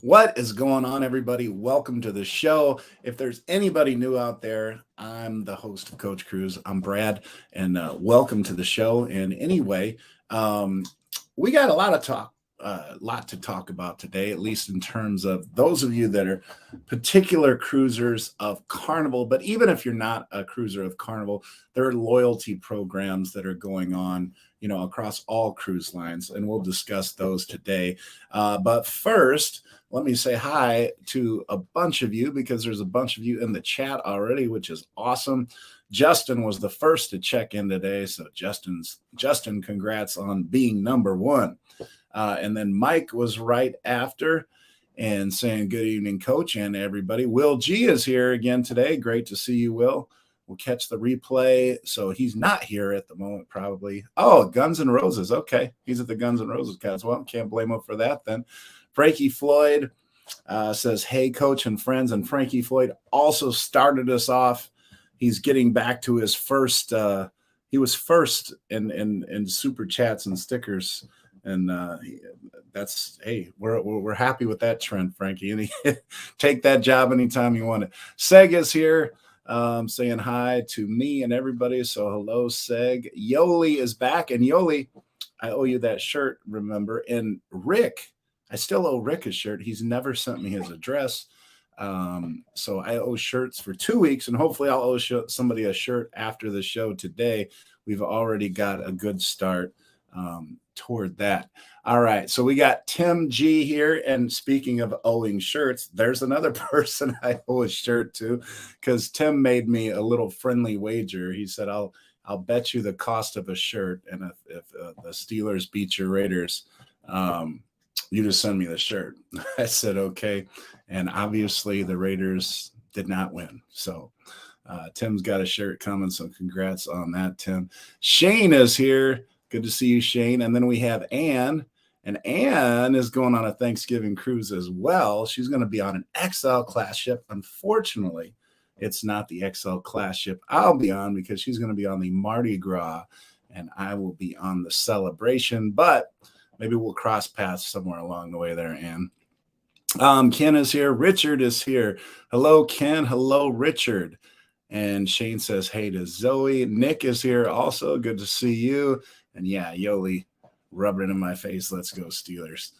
What is going on, everybody? Welcome to the show. If there's anybody new out there, I'm the host of Coach Cruz. I'm Brad, and welcome to the show. And anyway, um, we got lot to talk about today, at least in terms of those of you that are particular cruisers of Carnival. But even if you're not a cruiser of Carnival, there are loyalty programs that are going on, across all cruise lines, and we'll discuss those today. But first, let me say hi to a bunch of you because there's a bunch of you in the chat already, which is awesome. Justin was the first to check in today, so Justin, congrats on being number one. And then Mike was right after and saying good evening, coach, and everybody. Will G is here again today. Great to see you, Will. We'll catch the replay. So he's not here at the moment, probably. Oh, Guns N' Roses. Okay. He's at the Guns N' Roses guys. Well, can't blame him for that then. Frankie Floyd says, hey, coach and friends. And Frankie Floyd also started us off. He's getting back to his first. He was first in super chats and stickers. And that's, hey, we're happy with that trend, Frankie. And take that job anytime you want it. Seg is here. Saying hi to me and everybody. So hello, Seg. Yoli is back. And Yoli, I owe you that shirt, remember. And Rick, I still owe Rick a shirt. He's never sent me his address. So I owe shirts for 2 weeks, and hopefully I'll owe somebody a shirt after the show today. We've already got a good start toward that. All right, so we got Tim G here, and speaking of owing shirts, there's another person I owe a shirt to, because Tim made me a little friendly wager. He said, I'll bet you the cost of a shirt, and if the Steelers beat your Raiders, you just send me the shirt. I said, okay. And obviously the Raiders did not win. So Tim's got a shirt coming. So congrats on that, Tim. Shane is here. Good to see you, Shane. And then we have Ann. And Ann is going on a Thanksgiving cruise as well. She's going to be on an XL class ship. Unfortunately, it's not the XL class ship I'll be on, because she's going to be on the Mardi Gras and I will be on the Celebration. But maybe we'll cross paths somewhere along the way there, Ann. Ken is here. Richard is here. Hello, Ken. Hello, Richard. And Shane says, hey to Zoe. Nick is here also. Good to see you. And yeah, Yoli, rub it in my face. Let's go, Steelers.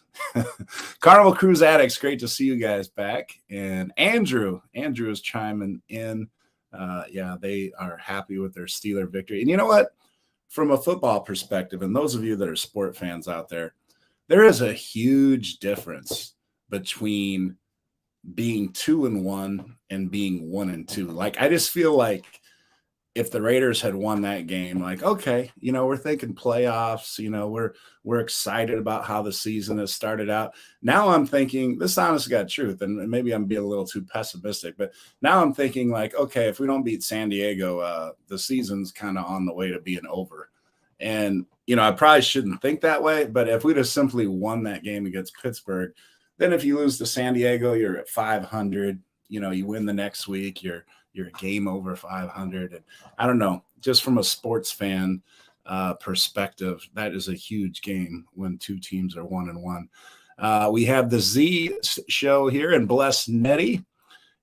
Carnival Cruise Addicts, great to see you guys back. And Andrew is chiming in. Yeah, they are happy with their Steeler victory. And you know what? From a football perspective, and those of you that are sport fans out there is a huge difference between being 2-1 and being 1-2. Like, I just feel like if the Raiders had won that game, like, okay, we're thinking playoffs, we're excited about how the season has started out. Now I'm thinking, this honest to God truth, and maybe I'm being a little too pessimistic, but now I'm thinking like, okay, if we don't beat San Diego, the season's kind of on the way to being over. And, I probably shouldn't think that way, but if we'd have simply won that game against Pittsburgh, then if you lose to San Diego, you're at 500, you win the next week, you're a game over 500. And I don't know, just from a sports fan perspective, that is a huge game when two teams are 1-1. We have the Z show here, and Bless Nettie.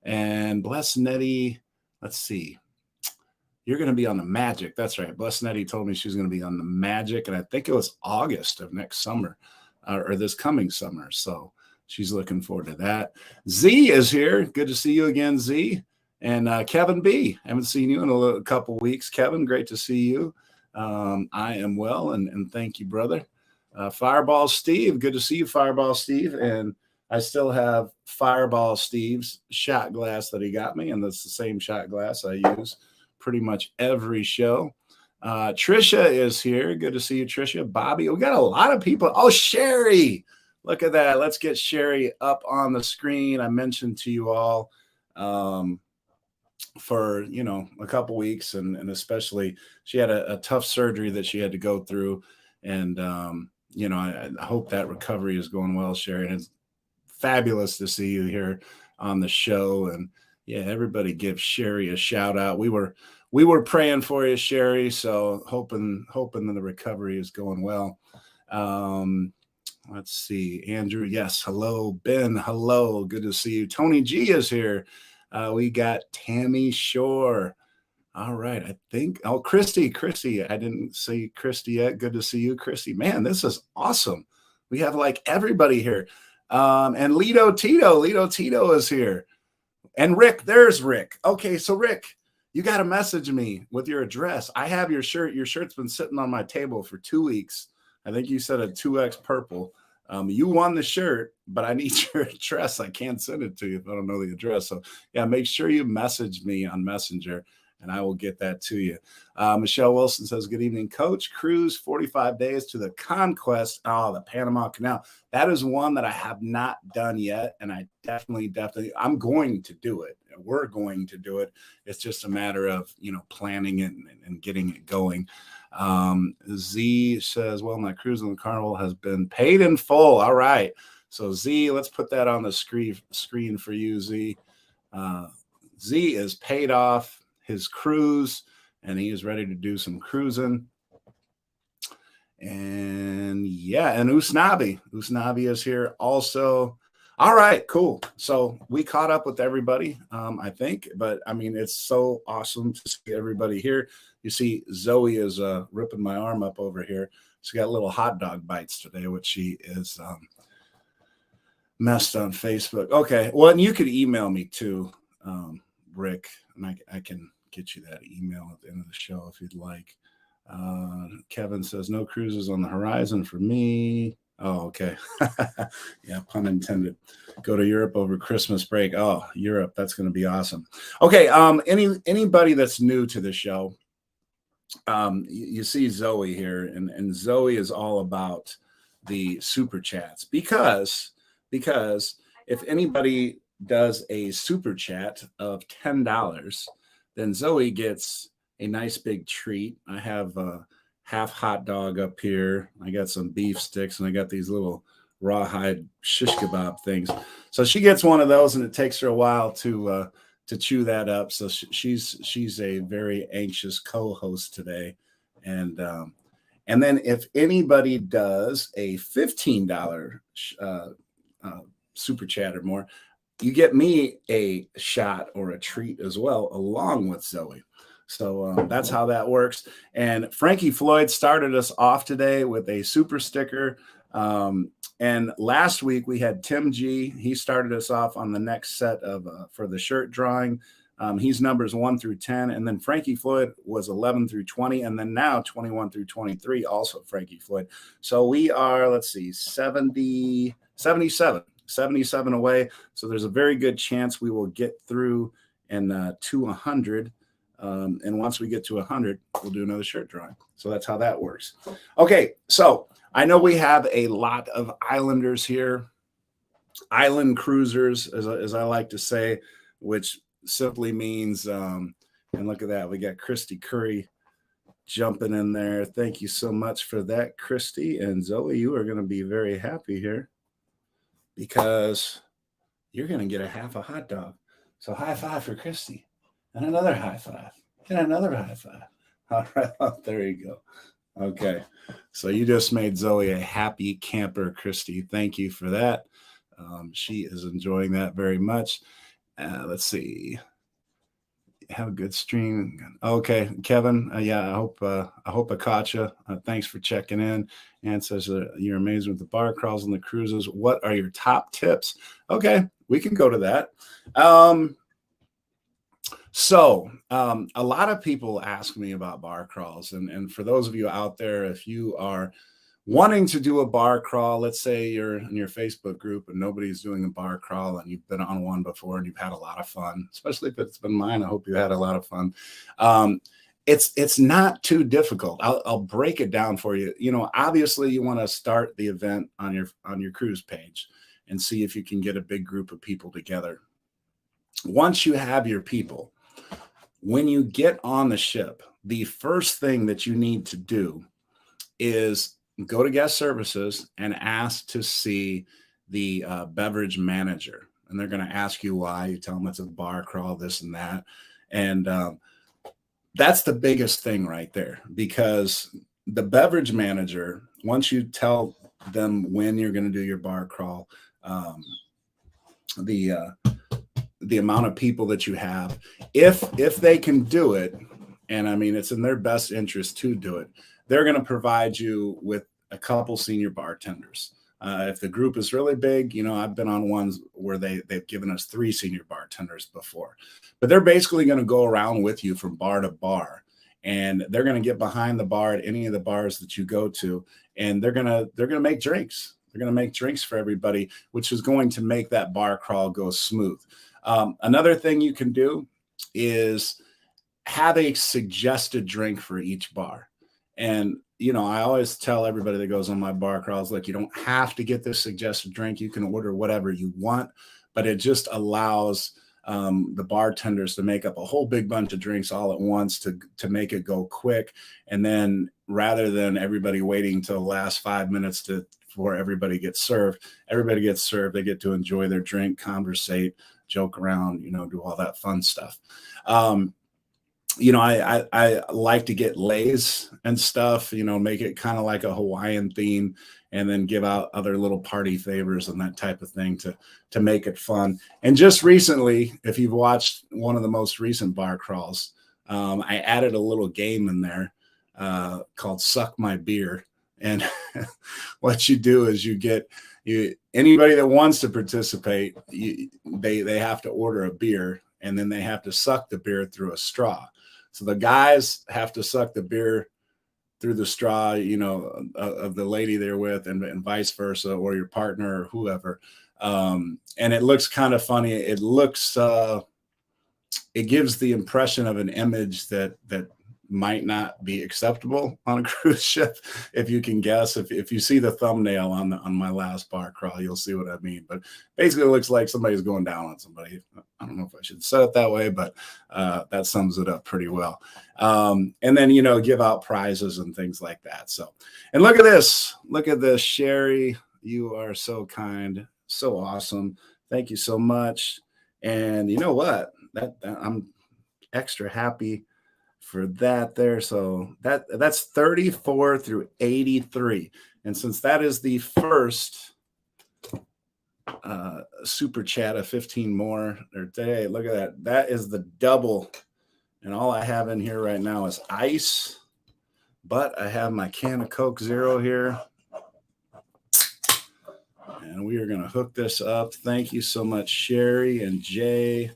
And Bless Nettie, let's see. You're going to be on the Magic. That's right. Bless Nettie told me she's going to be on the Magic, and I think it was August of next summer or this coming summer. So she's looking forward to that. Z is here. Good to see you again, Z. And Kevin B. I haven't seen you in a couple weeks. Kevin, great to see you. I am well, and thank you, brother. Fireball Steve, good to see you, Fireball Steve. And I still have Fireball Steve's shot glass that he got me, and that's the same shot glass I use pretty much every show. Trisha is here. Good to see you, Trisha. Bobby, we got a lot of people. Oh, Sherry. Look at that. Let's get Sherry up on the screen. I mentioned to you all for, a couple weeks, and especially she had a tough surgery that she had to go through. And, I hope that recovery is going well, Sherry. And it's fabulous to see you here on the show. And yeah, everybody give Sherry a shout out. We were praying for you, Sherry. So hoping that the recovery is going well. Let's see. Andrew, yes. Hello. Ben, hello. Good to see you. Tony G is here. We got Tammy Shore. All right. I think, oh, Christy. I didn't see Christy yet. Good to see you, Christy. Man, this is awesome. We have like everybody here. And Lito Tito is here. And Rick, there's Rick. Okay, so Rick, you got to message me with your address. I have your shirt. Your shirt's been sitting on my table for 2 weeks. I think you said a 2X purple. You won the shirt, but I need your address. I can't send it to you if I don't know the address. So yeah, make sure you message me on Messenger and I will get that to you. Michelle Wilson says, good evening, Coach. Cruise 45 days to the Conquest. Oh, the Panama Canal. That is one that I have not done yet. And I definitely, I'm going to do it. We're going to do it. It's just a matter of, planning it and getting it going. Z says, well, my cruise on the Carnival has been paid in full. All right. So Z, let's put that on the screen for you, Z. Z is paid off his cruise and he is ready to do some cruising. And yeah, and Usnavi is here also. All right, cool. So we caught up with everybody, I think, but I mean, it's so awesome to see everybody here. You see Zoe is ripping my arm up over here. She got little hot dog bites today, which she is messed on Facebook. Okay, well, and you could email me too, Rick, and I can get you that email at the end of the show if you'd like. Kevin says, no cruises on the horizon for me. Oh, okay. Yeah, pun intended. Go to Europe over Christmas break. Oh, Europe, that's going to be awesome. Okay, anybody that's new to the show, you see Zoe here, and Zoe is all about the super chats because if anybody does a super chat of $10, then Zoe gets a nice big treat. I have a half hot dog up here. I got some beef sticks and I got these little rawhide shish kebab things. So she gets one of those and it takes her a while to chew that up. So she's a very anxious co-host today. And then if anybody does a $15 super chat or more, you get me a shot or a treat as well, along with Zoe. So that's how that works. And Frankie Floyd started us off today with a super sticker. And last week we had Tim G. He started us off on the next set of for the shirt drawing. He's numbers 1 through 10. And then Frankie Floyd was 11 through 20. And then now 21 through 23, also Frankie Floyd. So we are, let's see, 77 away. So there's a very good chance we will get through and to 100. And once we get to 100, we'll do another shirt drawing. So that's how that works. Okay, so I know we have a lot of islanders here, island cruisers, as I like to say, which simply means, and look at that, we got Christy Curry jumping in there. Thank you so much for that, Christy. And Zoe, you are going to be very happy here because you're going to get a half a hot dog. So high five for Christy. And another high five. And another high five. All right. Oh, there you go. Okay. So you just made Zoe a happy camper, Christy. Thank you for that. She is enjoying that very much. Let's see. Have a good stream. Okay, Kevin. Yeah, I hope I caught you. Thanks for checking in. And says you're amazing with the bar crawls and the cruises. What are your top tips? Okay, we can go to that. So a lot of people ask me about bar crawls. And for those of you out there, if you are wanting to do a bar crawl, let's say you're in your Facebook group and nobody's doing a bar crawl and you've been on one before and you've had a lot of fun, especially if it's been mine. I hope you had a lot of fun. It's not too difficult. I'll break it down for you. Obviously you want to start the event on your cruise page and see if you can get a big group of people together. Once you have your people, when you get on the ship, the first thing that you need to do is go to guest services and ask to see the beverage manager. And they're going to ask you why. You tell them it's a bar crawl, this and that. And that's the biggest thing right there, because the beverage manager, once you tell them when you're going to do your bar crawl, the amount of people that you have, if they can do it, and I mean it's in their best interest to do it, they're going to provide you with a couple senior bartenders. If the group is really big, I've been on ones where they've given us 3 senior bartenders before, but they're basically going to go around with you from bar to bar, and they're going to get behind the bar at any of the bars that you go to, and they're going to make drinks. They're going to make drinks for everybody, which is going to make that bar crawl go smooth. Another thing you can do is have a suggested drink for each bar. And, I always tell everybody that goes on my bar crawls, like, you don't have to get this suggested drink. You can order whatever you want, but it just allows the bartenders to make up a whole big bunch of drinks all at once to make it go quick. And then rather than everybody waiting till the last 5 minutes before everybody gets served, they get to enjoy their drink, conversate, joke around, do all that fun stuff. I like to get lays and stuff, make it kind of like a Hawaiian theme, and then give out other little party favors and that type of thing to make it fun. And just recently, if you've watched one of the most recent bar crawls, I added a little game in there called Suck My Beer. And what you do is anybody that wants to participate, they have to order a beer, and then they have to suck the beer through a straw. So the guys have to suck the beer through the straw, of the lady they're with, and vice versa, or your partner or whoever. And it looks kind of funny. It gives the impression of an image that might not be acceptable on a cruise ship. If you can guess, if you see the thumbnail on my last bar crawl, you'll see what I mean. But basically, it looks like somebody's going down on somebody. I don't know if I should say it that way, but that sums it up pretty well. And then give out prizes and things like that. So, and look at this, Sherry. You are so kind, so awesome. Thank you so much. And you know what? That I'm extra happy for that there. So that's 34 through 83. And since that is the first super chat of 15 more today, look at that. That is the double. And all I have in here right now is ice, but I have my can of Coke Zero here. And we are going to hook this up. Thank you so much, Sherry and Jay.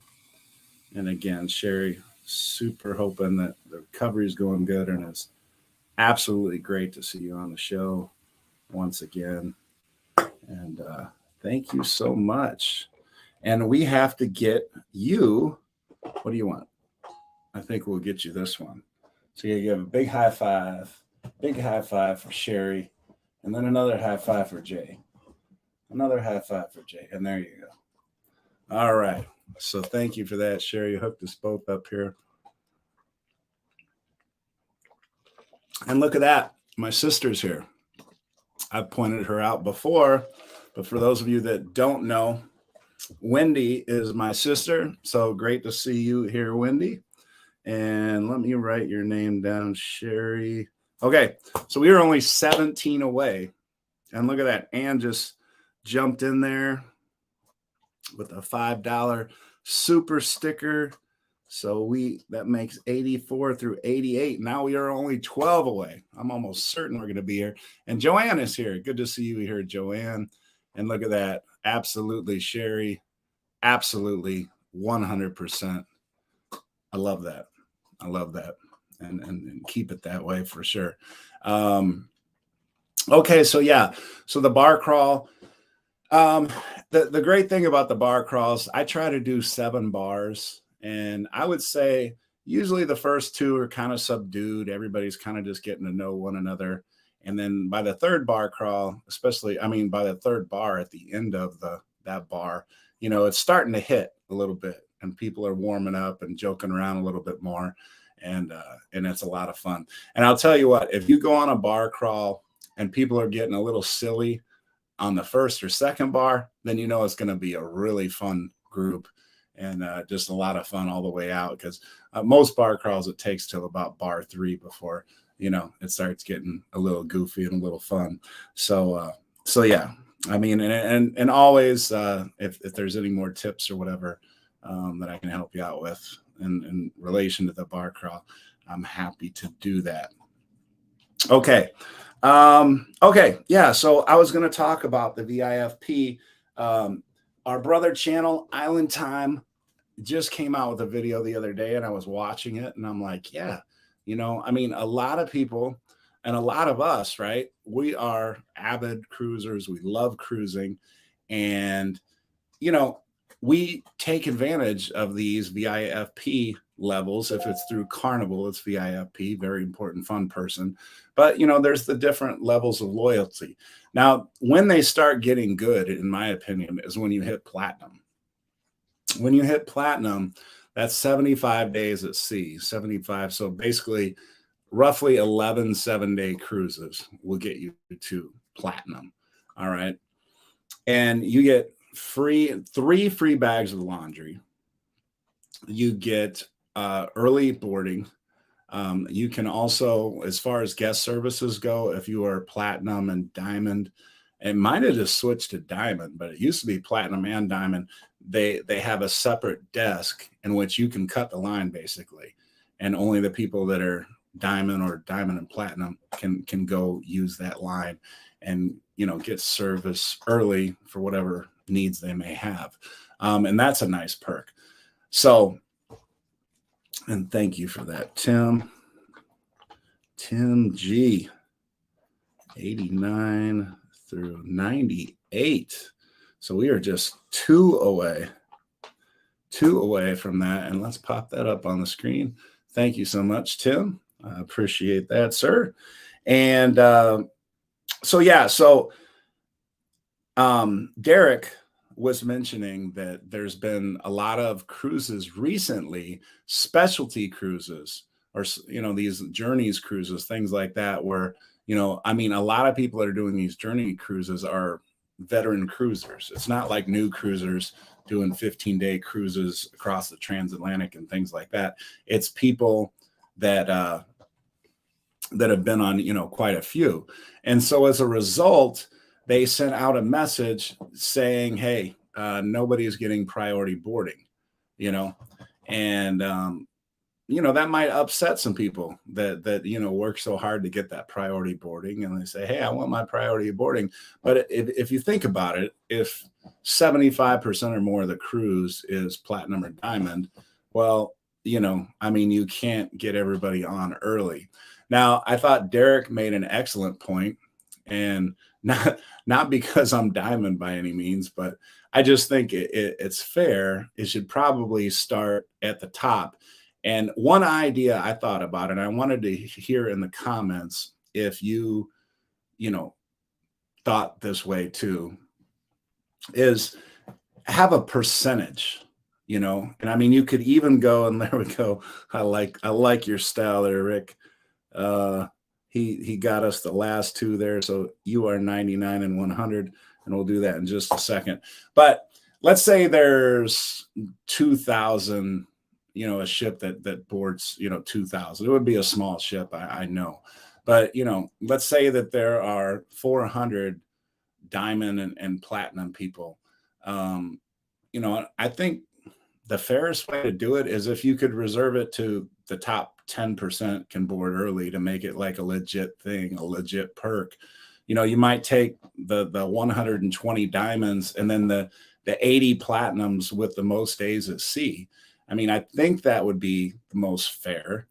And again, Sherry, super hoping that the recovery is going good, and it's absolutely great to see you on the show once again. And thank you so much. And we have to get you, what do you want? I think we'll get you this one. So you give a big high five for Sherry, and then another high five for Jay. Another high five for Jay. And there you go. All right. So thank you for that, Sherry. You hooked us both up here. And look at that. My sister's here. I've pointed her out before, but for those of you that don't know, Wendy is my sister. So great to see you here, Wendy. And let me write your name down, Sherry. Okay. So we were only 17 away. And look at that. Ann just jumped in there with a $5 super sticker. So that makes 84 through 88. Now we are only 12 away. I'm almost certain we're going to be here. And Joanne is here. Good to see you here, Joanne. And look at that. Absolutely, Sherry. Absolutely, 100%. I love that. And keep it that way for sure. Okay, so yeah. So the bar crawl. The great thing about the bar crawls, I try to do 7 bars. And I would say usually the first 2 are kind of subdued. Everybody's kind of just getting to know one another. And then by the 3rd bar crawl, by the 3rd bar at the end of that bar, it's starting to hit a little bit, and people are warming up and joking around a little bit more. And it's a lot of fun. And I'll tell you what, if you go on a bar crawl and people are getting a little silly on the 1st or 2nd bar, then it's going to be a really fun group. And just a lot of fun all the way out, because most bar crawls, it takes till about bar 3 before, it starts getting a little goofy and a little fun. So So yeah, I mean, and always, if there's any more tips or whatever that I can help you out with in relation to the bar crawl, I'm happy to do that. Okay. Okay. Yeah. So I was going to talk about the VIFP. Our brother channel, Island Time, just came out with a video the other day, and I was watching it, and I'm like, yeah, I mean, a lot of people and a lot of us, right? We are avid cruisers. We love cruising. And you know, we take advantage of these VIFP levels. If it's through Carnival, it's VIFP, very important fun person. But there's the different levels of loyalty. Now, when they start getting good, in my opinion, is when you hit platinum. When you hit platinum, that's 75 days at sea, 75. So basically, roughly 11 7-day cruises will get you to platinum. All right. And you get three free bags of laundry. You get early boarding. You can also, as far as guest services go, if you are platinum and diamond, it might have just switched to diamond, but it used to be platinum and diamond. They have a separate desk in which you can cut the line basically, and only the people that are diamond or diamond and platinum can go use that line and get service early for whatever needs they may have. And that's a nice perk. So, and thank you for that, Tim G, 89 through 98. So we are just two away from that. And let's pop that up on the screen. Thank you so much, Tim. I appreciate that, sir. And so Derek was mentioning that there's been a lot of cruises recently, specialty cruises, or these journeys cruises, things like that, where I mean, a lot of people that are doing these journey cruises are veteran cruisers. It's not like new cruisers doing 15-day cruises across the transatlantic and things like that. It's people that have been on quite a few. And so as a result, they sent out a message saying, hey, nobody's getting priority boarding, and that might upset some people that work so hard to get that priority boarding, and they say, hey, I want my priority boarding. But if you think about it, if 75% or more of the cruise is platinum or diamond, well, I mean, you can't get everybody on early. Now, I thought Derek made an excellent point, and not because I'm diamond by any means, but I just think it's fair. It should probably start at the top. And one idea I thought about, and I wanted to hear in the comments if you thought this way too, is have a percentage, and I mean, you could even go, and there we go. I like your style there, Rick. He got us the last two there. So you are 99 and 100, and we'll do that in just a second. But let's say there's 2,000, a ship that boards, 2,000. It would be a small ship, I know. But, let's say that there are 400 diamond and platinum people. I think the fairest way to do it is if you could reserve it to the top 10% can board early to make it like a legit thing, a legit perk. You might take the 120 diamonds and then the 80 platinums with the most days at sea. I mean, I think that would be the most fair.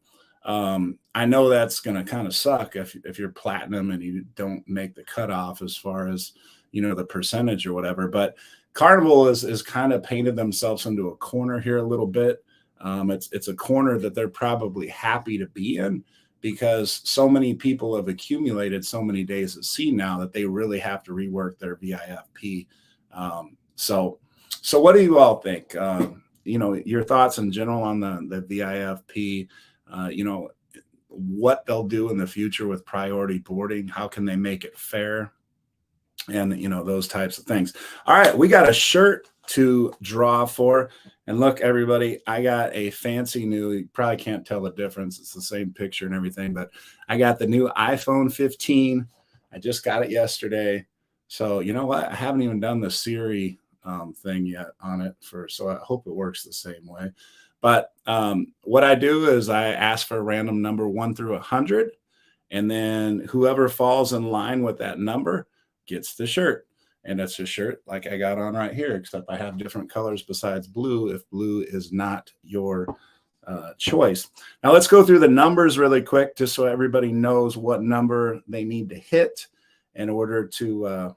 I know that's going to kind of suck if you're platinum and you don't make the cutoff as far as, the percentage or whatever, but Carnival is kind of painted themselves into a corner here a little bit. It's a corner that they're probably happy to be in because so many people have accumulated so many days at sea now that they really have to rework their VIFP. So what do you all think? Your thoughts in general on the VIFP, what they'll do in the future with priority boarding, how can they make it fair? And, those types of things. All right, we got a shirt to draw for. And look, everybody, I got a fancy new, you probably can't tell the difference. It's the same picture and everything, but I got the new iPhone 15. I just got it yesterday. So you know what? I haven't even done the Siri thing yet on it so I hope it works the same way. But what I do is I ask for a random number 1 through 100, and then whoever falls in line with that number gets the shirt. And it's a shirt like I got on right here, except I have different colors besides blue if blue is not your choice. Now let's go through the numbers really quick, just so everybody knows what number they need to hit in order to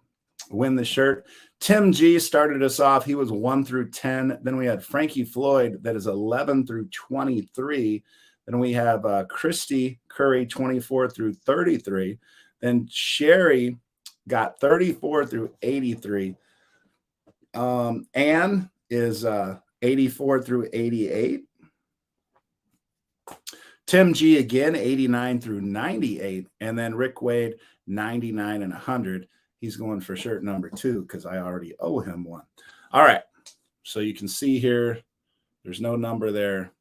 win the shirt. Tim G started us off. He was 1 through 10. Then we had Frankie Floyd, that is 11 through 23. Then we have Christy Curry, 24 through 33. Then Sherry got 34 through 83. Ann is 84 through 88. Tim G again, 89 through 98. And then Rick Wade, 99 and 100. He's going for shirt number 2 because I already owe him one. All right. So you can see here, there's no number there.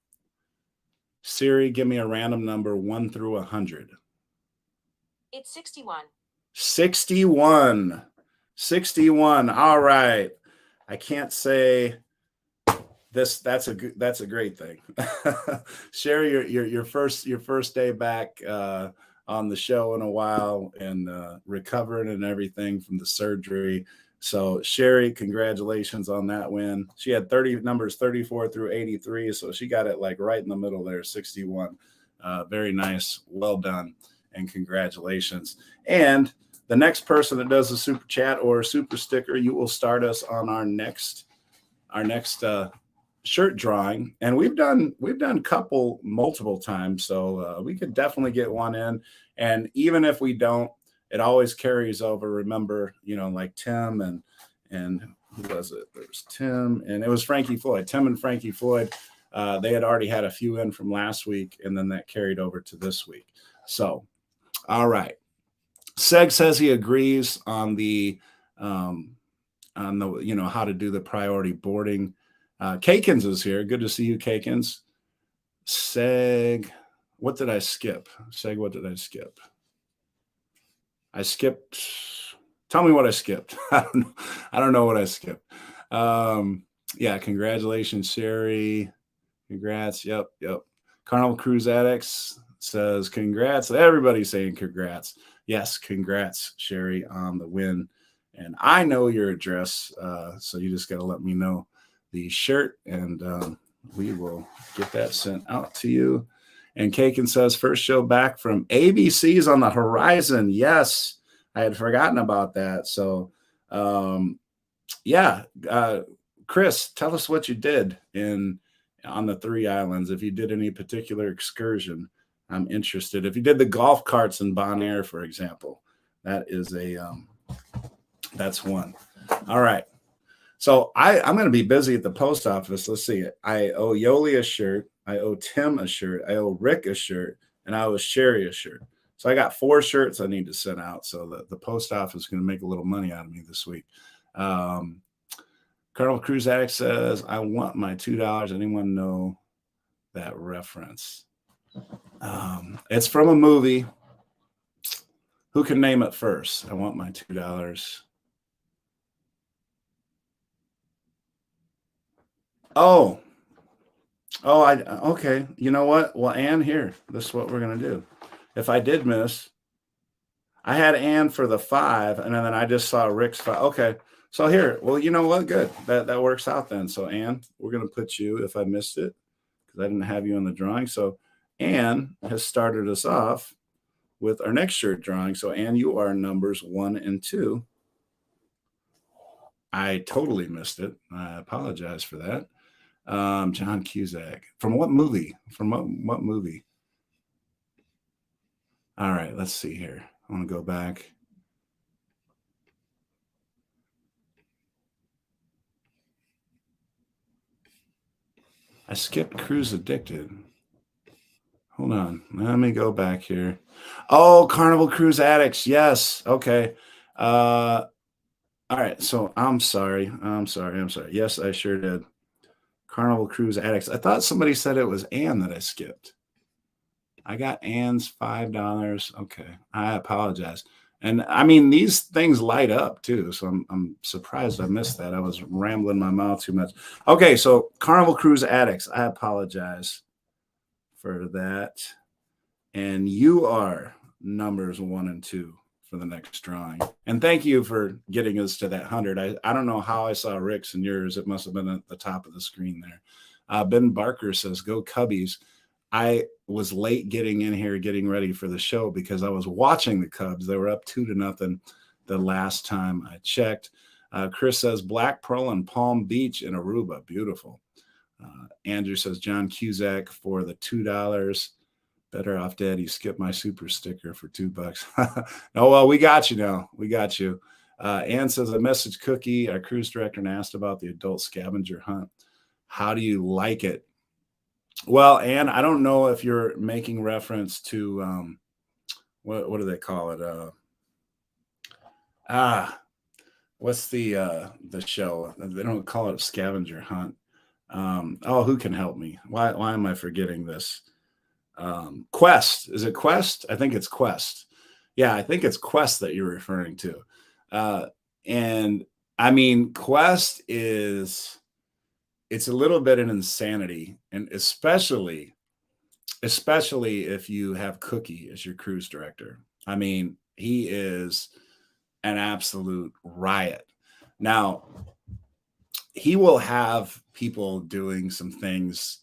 Siri, give me a random number 1 through 100. It's 61. 61. 61. All right. I can't say this. That's a great thing. Sherry, your first day back on the show in a while, and recovering and everything from the surgery. So Sherry, congratulations on that win. She had numbers 34 through 83, so she got it like right in the middle there, 61. Very nice, well done, and congratulations. And the next person that does a super chat or a super sticker, you will start us on our next shirt drawing. And we've done couple multiple times, so we could definitely get one in. And even if we don't, it always carries over. Remember, like Tim and who was it? There was Tim, and it was Frankie Floyd. Tim and Frankie Floyd, they had already had a few in from last week, and then that carried over to this week. So, all right. Seg says he agrees on the how to do the priority boarding. Kakins is here. Good to see you, Kakins. Seg, what did I skip? Seg, what did I skip? I skipped. Tell me what I skipped. I don't know what I skipped. Yeah, congratulations, Sherry. Congrats. Yep. Carnival Cruise Addicts says congrats. Everybody's saying congrats. Yes, congrats, Sherry, on the win. And I know your address, so you just got to let me know the shirt, and we will get that sent out to you. And Kakin says, first show back from ABC's on the horizon. Yes, I had forgotten about that. So, Chris, tell us what you did on the 3 islands. If you did any particular excursion, I'm interested. If you did the golf carts in Bonaire, for example, that's one. All right. So I'm going to be busy at the post office. Let's see. I owe Yoli a shirt. I owe Tim a shirt. I owe Rick a shirt. And I owe Sherry a shirt. So I got 4 shirts I need to send out. So the post office is going to make a little money out of me this week. Carnival Cruise Addict says, I want my $2. Anyone know that reference? It's from a movie. Who can name it first? I want my $2. Okay. You know what? Well, Ann, here. This is what we're going to do. If I did miss, I had Ann for the 5, and then I just saw Rick's 5. Okay. So here, well, you know what? Good. That works out then. So Ann, we're going to put you, if I missed it, because I didn't have you in the drawing. So Ann has started us off with our next shirt drawing. So Ann, you are numbers 1 and 2. I totally missed it. I apologize for that. John Cusack. From what movie? From what movie? All right, let's see here. I want to go back. I skipped Cruise Addicted. Hold on. Let me go back here. Oh, Carnival Cruise Addicts. Yes. Okay. All right. So I'm sorry. Yes, I sure did. Carnival Cruise Addicts. I thought somebody said it was Ann that I skipped. I got Ann's $5. Okay. I apologize. And I mean, these things light up too. So I'm surprised I missed that. I was rambling my mouth too much. Okay, so Carnival Cruise Addicts, I apologize for that. And you are numbers 1 and 2 for the next drawing. And thank you for getting us to that 100. I don't know how I saw Rick's and yours. It must have been at the top of the screen there. Ben Barker says, go Cubbies. I was late getting in here, getting ready for the show because I was watching the Cubs. They were up 2-0 the last time I checked. Chris says Black Pearl and Palm Beach in Aruba. Beautiful. Andrew says John Cusack for the $2. Better off dead. You skipped my super sticker for $2. Oh, well, we got you now. We got you. Ann says, I messaged Cookie, our cruise director, and asked about the adult scavenger hunt. How do you like it? Well, Ann, I don't know if you're making reference to what do they call it? What's the show? They don't call it a scavenger hunt. Who can help me? Why am I forgetting this? Quest. Is it Quest? I think it's Quest. Yeah, I think it's Quest that you're referring to. And I mean, Quest it's a little bit an insanity, and especially if you have Cookie as your cruise director. I mean, he is an absolute riot. Now, he will have people doing some things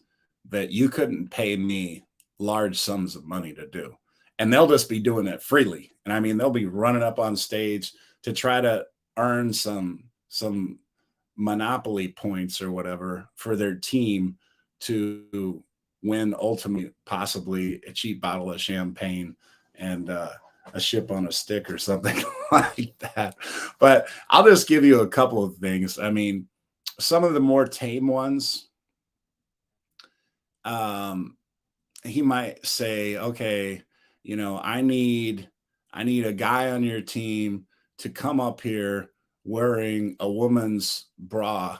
that you couldn't pay me large sums of money to do. And they'll just be doing it freely. And I mean, they'll be running up on stage to try to earn some monopoly points or whatever for their team to win ultimately possibly a cheap bottle of champagne and a ship on a stick or something like that. But I'll just give you a couple of things. I mean, some of the more tame ones, he might say, okay, I need a guy on your team to come up here wearing a woman's bra,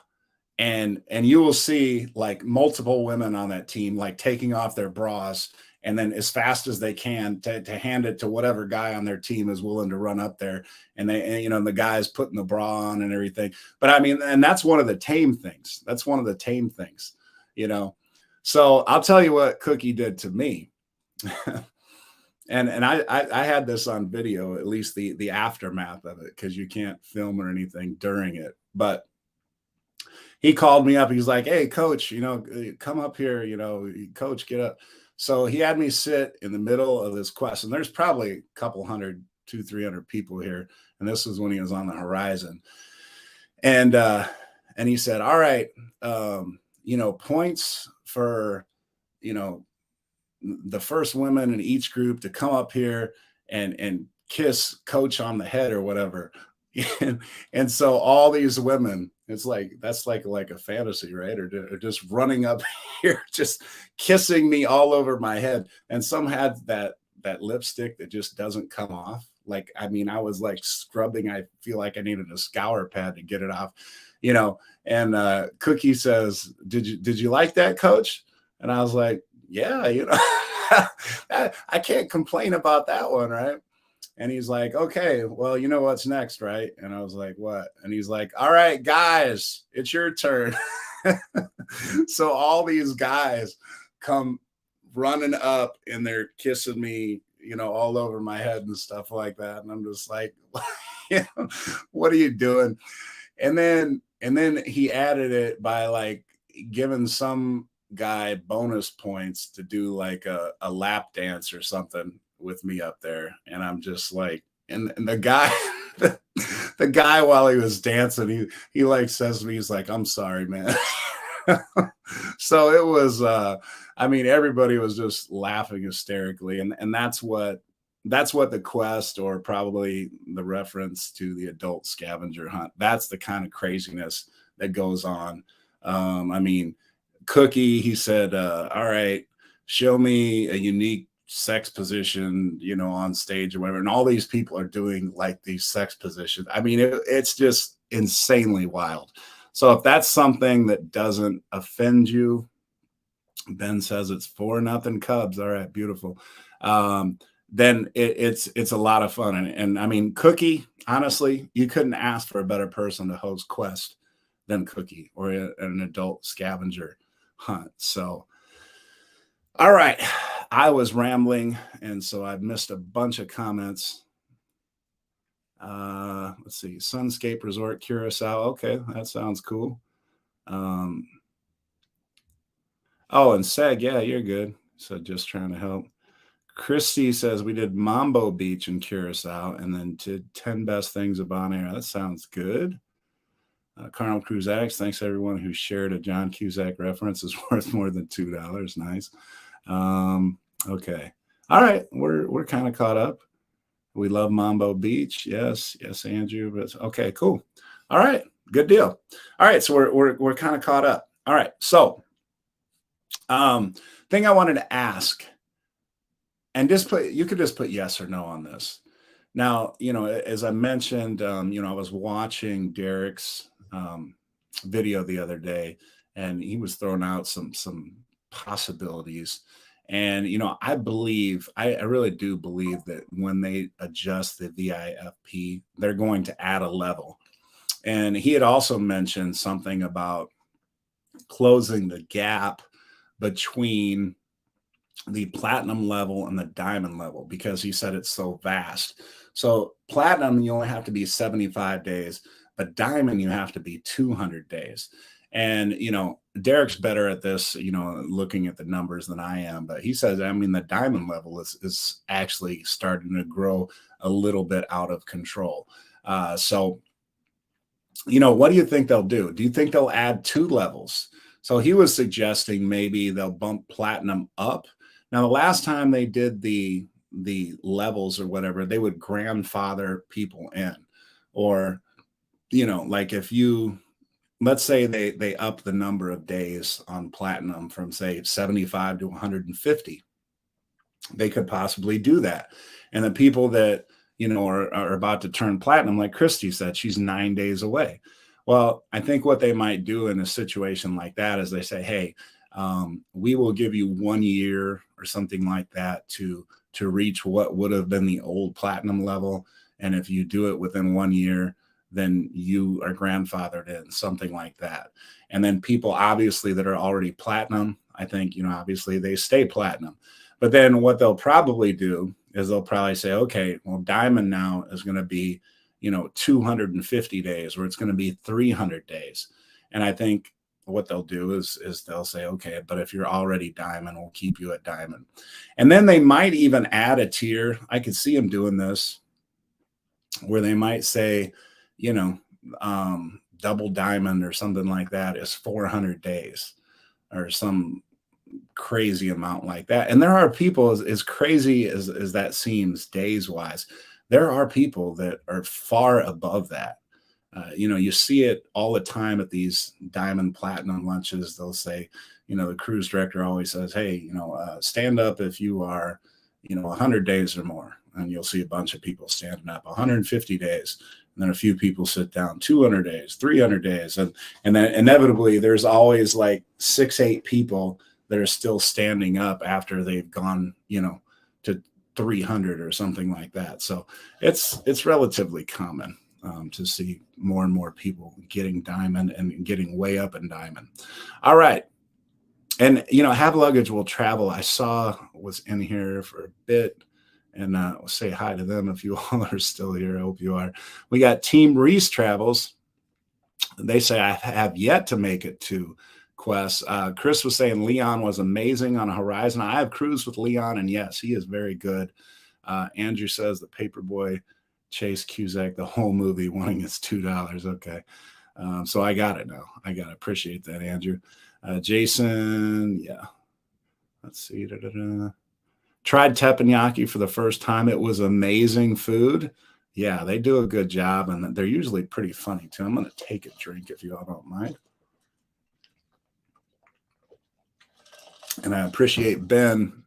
and you will see like multiple women on that team like taking off their bras and then as fast as they can to hand it to whatever guy on their team is willing to run up there, and the guy's putting the bra on and everything. But I mean, and that's one of the tame things. So I'll tell you what Cookie did to me. And I had this on video, at least the aftermath of it, because you can't film or anything during it. But he called me up. He's like, hey, coach, come up here, coach, get up. So he had me sit in the middle of this quest. And there's probably a couple hundred, 200-300 people here. And this was when he was on the horizon. And he said, all right, points for, the first women in each group to come up here and kiss coach on the head or whatever. And so all these women, it's like, that's like a fantasy, right? Or just running up here, just kissing me all over my head. And some had that lipstick that just doesn't come off. Like, I mean, I was like scrubbing. I feel like I needed a scour pad to get it off, and Cookie says, did you like that, coach? And I was like, yeah, I can't complain about that one, right? And he's like, okay, well, you know what's next, right? And I was like, what? And he's like, all right, guys, it's your turn. So all these guys come running up and they're kissing me, all over my head and stuff like that. And I'm just like, what are you doing? And then he added it by like giving some guy bonus points to do like a lap dance or something with me up there. And I'm just like, and the guy the guy, while he was dancing, he like says to me, he's like, I'm sorry, man. So it was I mean, everybody was just laughing hysterically, and that's what the quest, or probably the reference to the adult scavenger hunt, that's the kind of craziness that goes on. I mean, Cookie, he said, all right, show me a unique sex position, on stage or whatever. And all these people are doing like these sex positions. I mean, it's just insanely wild. So if that's something that doesn't offend you, Ben says it's 4-0 Cubs. All right, beautiful. then it's a lot of fun. And I mean, Cookie, honestly, you couldn't ask for a better person to host Quest than Cookie or an adult scavenger hunt. So, all right, I was rambling, and so I missed a bunch of comments. Let's see, Sunscape Resort Curacao. Okay, that sounds cool. Oh, and Seg, yeah, you're good. So just trying to help. Christy says we did Mambo Beach in Curacao and then did 10 best things of Bon Air. That sounds good. Carnival Cruise Addicts, thanks everyone who shared a John Cusack reference is worth more than $2. Nice. Okay. All right. We're kind of caught up. We love Mambo Beach. Yes, Andrew. But okay, cool. All right, good deal. All right, so we're kind of caught up. All right, so thing I wanted to ask, and you could just put yes or no on this. Now, as I mentioned, I was watching Derek's video the other day, and he was throwing out some possibilities. And I really do believe that when they adjust the VIFP, they're going to add a level. And he had also mentioned something about closing the gap between the platinum level and the diamond level, because he said it's so vast. So platinum, you only have to be 75 days, but diamond, you have to be 200 days. And, Derek's better at this, looking at the numbers than I am, but he says, I mean, the diamond level is actually starting to grow a little bit out of control. So, what do you think they'll do? Do you think they'll add 2 levels? So he was suggesting maybe they'll bump platinum up. Now, the last time they did the levels or whatever, they would grandfather people in, or, like if you, let's say they up the number of days on platinum from say 75 to 150, they could possibly do that. And the people that, are about to turn platinum, like Christy said, she's 9 days away. Well, I think what they might do in a situation like that is they say, hey, we will give you 1 year or something like that to reach what would have been the old platinum level. And if you do it within 1 year, then you are grandfathered in, something like that. And then people obviously that are already platinum, I think, obviously they stay platinum. But then what they'll probably do is they'll probably say, okay, well, diamond now is going to be, 250 days, or it's going to be 300 days. And I think what they'll do is they'll say, okay, but if you're already diamond, we'll keep you at diamond. And then they might even add a tier. I could see them doing this, where they might say, double diamond or something like that is 400 days or some crazy amount like that. And there are people, as crazy as that seems days wise, there are people that are far above that. You see it all the time at these diamond platinum lunches. They'll say, the cruise director always says, hey, stand up if you are, 100 days or more. And you'll see a bunch of people standing up 150 days. And then a few people sit down 200 days, 300 days. And then inevitably there's always like 6-8 people that are still standing up after they've gone, to 300 or something like that. So it's relatively common to see more and more people getting diamond and getting way up in diamond. All right. And, Have Luggage Will Travel, I saw was in here for a bit. And we'll say hi to them if you all are still here. I hope you are. We got Team Reese Travels. They say, I have yet to make it to Quest. Chris was saying Leon was amazing on a Horizon. I have cruised with Leon, and yes, he is very good. Andrew says the Paperboy chased Cusack the whole movie, wanting his $2. Okay. So I got it now. I got to appreciate that, Andrew. Jason, yeah. Let's see. Tried teppanyaki for the first time. It was amazing food. Yeah, they do a good job, and they're usually pretty funny, too. I'm going to take a drink if you all don't mind. And I appreciate Ben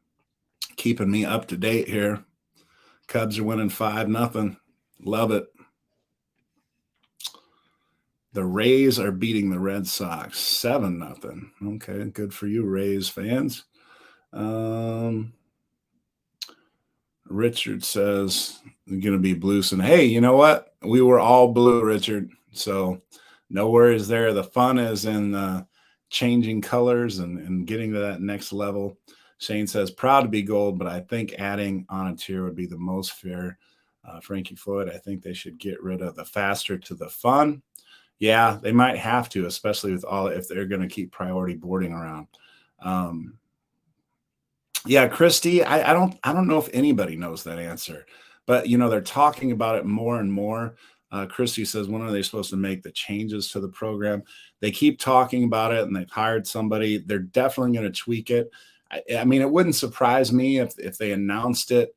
keeping me up to date here. Cubs are winning 5-0. Love it. The Rays are beating the Red Sox 7-0. Okay, good for you, Rays fans. Richard says it's going to be blue. And hey, you know what? We were all blue, Richard. So no worries there. The fun is in changing colors and getting to that next level. Shane says, proud to be gold, but I think adding on a tier would be the most fair. Frankie Floyd, I think they should get rid of the faster to the fun. Yeah, they might have to, especially with all if they're going to keep priority boarding around. Yeah, Christy, I don't know if anybody knows that answer, but they're talking about it more and more. Christy says, when are they supposed to make the changes to the program? They keep talking about it, and they've hired somebody. They're definitely going to tweak it. I mean, it wouldn't surprise me if they announced it.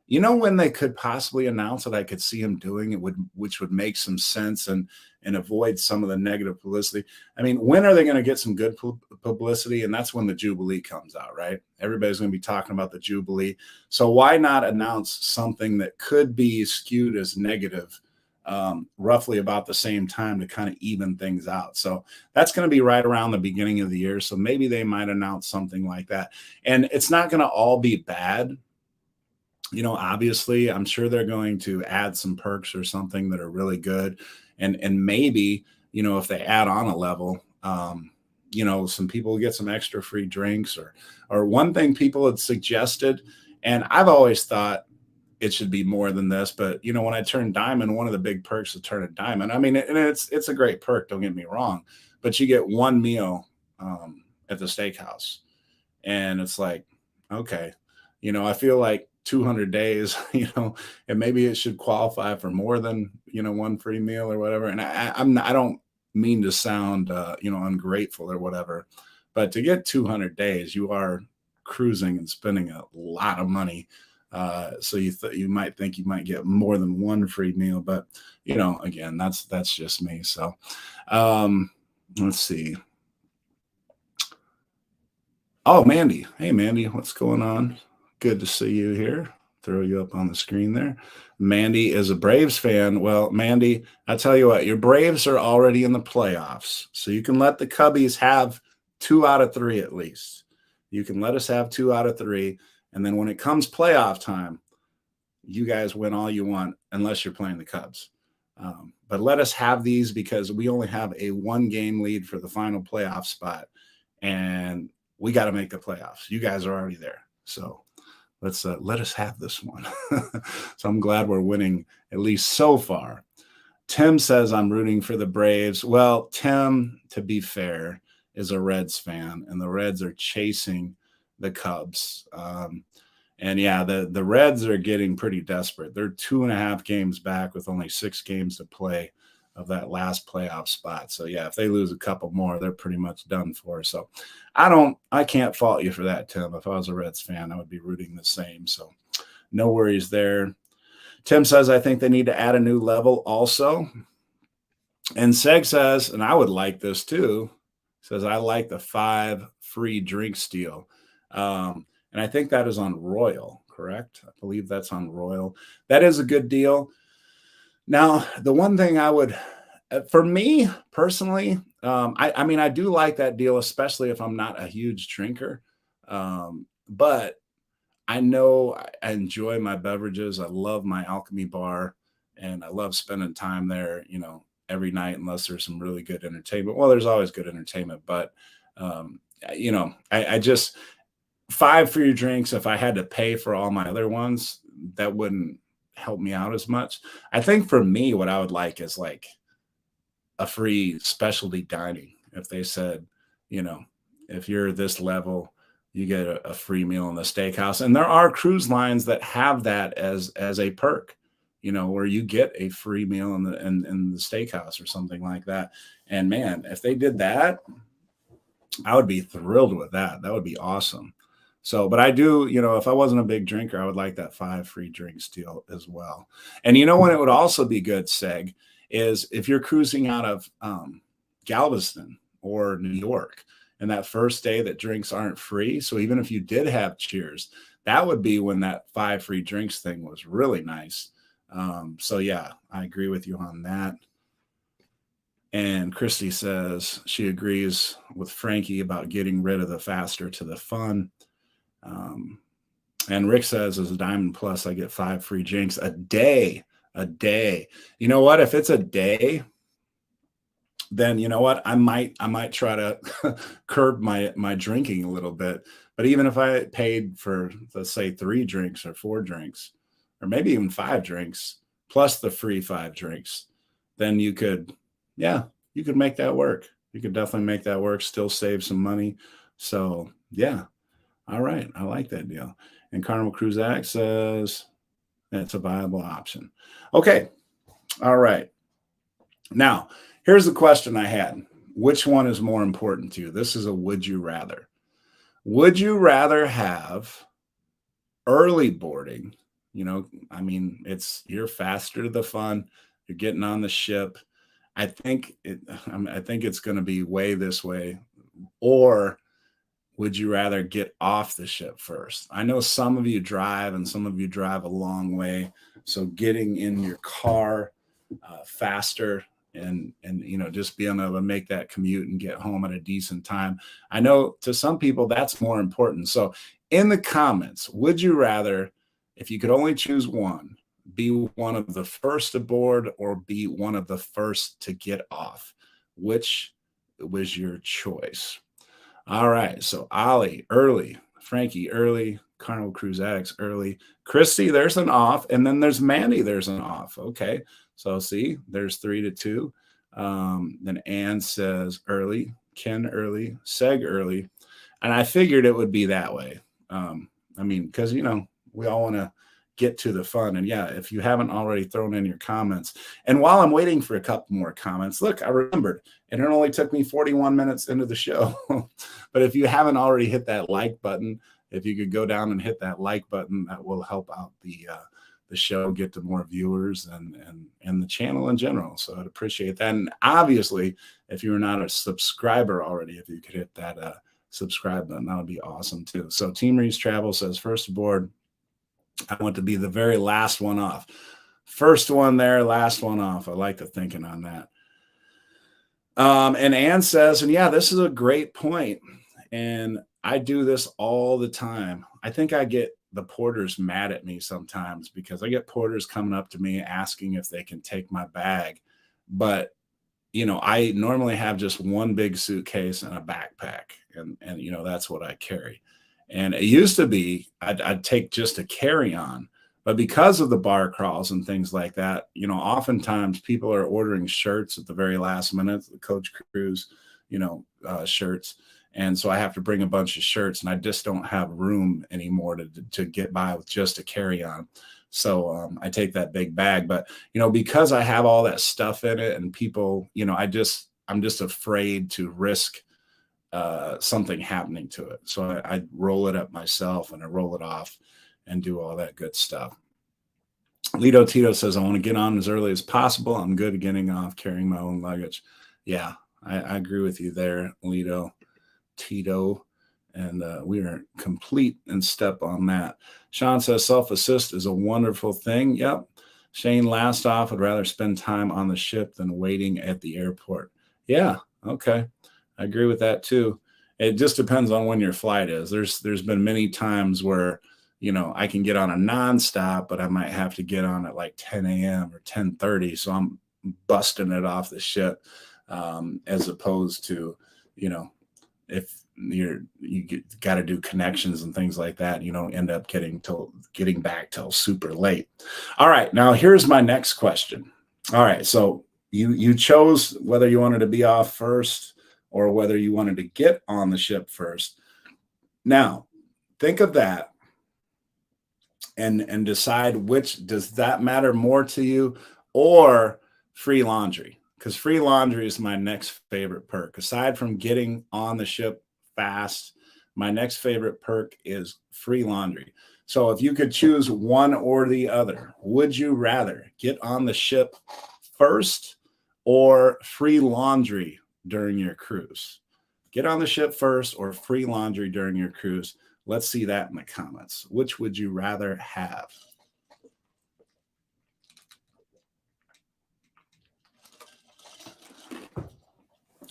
When they could possibly announce it, I could see them doing it, which would make some sense and avoid some of the negative publicity. I mean, when are they going to get some good publicity? And that's when the Jubilee comes out, right? Everybody's going to be talking about the Jubilee. So why not announce something that could be skewed as negative roughly about the same time to kind of even things out? So that's going to be right around the beginning of the year. So maybe they might announce something like that. And it's not going to all be bad. Obviously, I'm sure they're going to add some perks or something that are really good. And maybe, if they add on a level, some people get some extra free drinks or one thing people had suggested. And I've always thought it should be more than this. But, when I turned diamond, one of the big perks is turn a diamond. I mean, and it's a great perk. Don't get me wrong, but you get one meal at the steakhouse. And it's like, okay, I feel like 200 days, and maybe it should qualify for more than, one free meal or whatever. And I don't mean to sound, ungrateful or whatever, but to get 200 days, you are cruising and spending a lot of money. So you might think you might get more than one free meal, but again, that's just me. So, let's see. Oh, Mandy. Hey, Mandy, what's going on? Good to see you here. Throw you up on the screen there. Mandy is a Braves fan. Well, Mandy, I tell you what, your Braves are already in the playoffs. So you can let the Cubbies have 2 out of 3 at least. You can let us have 2 out of 3. And then when it comes playoff time, you guys win all you want unless you're playing the Cubs. But let us have these because we only have a 1-game lead for the final playoff spot. And we got to make the playoffs. You guys are already there. So let us have this one. So I'm glad we're winning, at least so far. Tim says I'm rooting for the Braves. Well, Tim, to be fair, is a Reds fan, and the Reds are chasing the Cubs. And yeah, the Reds are getting pretty desperate. They're 2.5 games back with only 6 games to play of that last playoff spot. So yeah, if they lose a couple more, they're pretty much done for. So I can't fault you for that, Tim. If I was a Reds fan, I would be rooting the same. So no worries there. Tim says, I think they need to add a new level also. And Seg says, and I would like this too, says, I like the 5 free drinks deal. And I think that is on Royal, correct? I believe that's on Royal. That is a good deal. Now, the one thing I would, for me personally, I mean, I do like that deal, especially if I'm not a huge drinker. But I know I enjoy my beverages. I love my Alchemy bar, and I love spending time there, every night, unless there's some really good entertainment. Well, there's always good entertainment, but, I just 5 free drinks. If I had to pay for all my other ones, that wouldn't help me out as much. I think for me, what I would like is like a free specialty dining. If they said, if you're this level, you get a free meal in the steakhouse. And there are cruise lines that have that as a perk, where you get a free meal in the steakhouse or something like that. And man, if they did that, I would be thrilled with that. That would be awesome. So, but I do, if I wasn't a big drinker, I would like that 5 free drinks deal as well. And when it would also be good, Seg, is if you're cruising out of Galveston or New York, and that first day that drinks aren't free. So even if you did have cheers, that would be when that 5 free drinks thing was really nice. So yeah, I agree with you on that. And Christy says she agrees with Frankie about getting rid of the faster to the fun. And Rick says, as a Diamond Plus, I get 5 free drinks a day. A day. You know what? If it's a day, then you know what? I might try to curb my drinking a little bit. But even if I paid for, let's say, 3 drinks or 4 drinks, or maybe even 5 drinks plus the free 5 drinks, then you could, yeah, you could make that work. You could definitely make that work, still save some money. So yeah. All right. I like that deal. And Carnival Cruise Act says that's a viable option. Okay. All right. Now, here's the question I had. Which one is more important to you? This is a would you rather. Would you rather have early boarding? You know, I mean, you're faster to the fun. You're getting on the ship. I think it's going to be way this way. Or would you rather get off the ship first? I know some of you drive and some of you drive a long way. So getting in your car faster and just being able to make that commute and get home at a decent time. I know to some people that's more important. So in the comments, would you rather, if you could only choose one, be one of the first aboard or be one of the first to get off? Which was your choice? All right. So Ollie early, Frankie early, Carnival Cruise Addicts early, Christy, there's an off, and then there's Mandy, there's an off. Okay. So see, there's 3-2. Then Ann says early, Ken early, Seg early. And I figured it would be that way. I mean, because we all want to get to the fun. And yeah, if you haven't already thrown in your comments, and while I'm waiting for a couple more comments, look, I remembered, and it only took me 41 minutes into the show. But if you haven't already hit that like button, if you could go down and hit that like button, that will help out the show get to more viewers and the channel in general. So I'd appreciate that. And obviously, if you're not a subscriber already, if you could hit that subscribe button, that would be awesome too. So Team Reese Travel says first aboard. I want to be the very last one off. First one there, last one off. I like the thinking on that. And Ann says, and yeah, this is a great point. And I do this all the time. I think I get the porters mad at me sometimes because I get porters coming up to me asking if they can take my bag. But, I normally have just one big suitcase and a backpack. And that's what I carry. And it used to be I'd take just a carry-on. But because of the bar crawls and things like that, oftentimes people are ordering shirts at the very last minute, the Coach Cruise, shirts. And so I have to bring a bunch of shirts, and I just don't have room anymore to get by with just a carry-on. So I take that big bag. But, because I have all that stuff in it and people, I'm just afraid to risk something happening to it. So I roll it up myself and I roll it off and do all that good stuff. Lito Tito says, I want to get on as early as possible. I'm good at getting off, carrying my own luggage. Yeah, I agree with you there, Lito Tito. And we are complete in step on that. Sean says, self-assist is a wonderful thing. Yep. Shane, last off, would rather spend time on the ship than waiting at the airport. Yeah, okay. I agree with that too. It just depends on when your flight is. There's been many times where, I can get on a nonstop, but I might have to get on at like 10 a.m. or 10:30. So I'm busting it off the ship, as opposed to, if you got to do connections and things like that, end up getting back till super late. All right. Now here's my next question. All right. So you chose whether you wanted to be off first or whether you wanted to get on the ship first. Now, think of that and decide which, does that matter more to you, or free laundry? Because free laundry is my next favorite perk. Aside from getting on the ship fast, my next favorite perk is free laundry. So if you could choose one or the other, would you rather get on the ship first or free laundry during your cruise? Get on the ship first or free laundry during your cruise? Let's see that in the comments. Which would you rather have?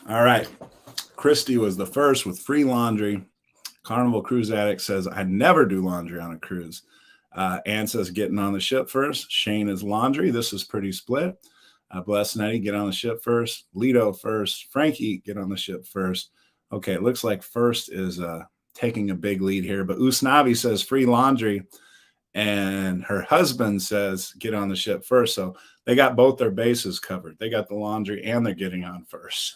All right. Christy was the first with free laundry. Carnival Cruise Addict says, I never do laundry on a cruise. Ann says, getting on the ship first. Shane is laundry. This is pretty split. Bless Nettie, get on the ship first. Lido first. Frankie, get on the ship first. Okay, it looks like first is taking a big lead here. But Usnavi says free laundry. And her husband says, get on the ship first. So they got both their bases covered. They got the laundry and they're getting on first.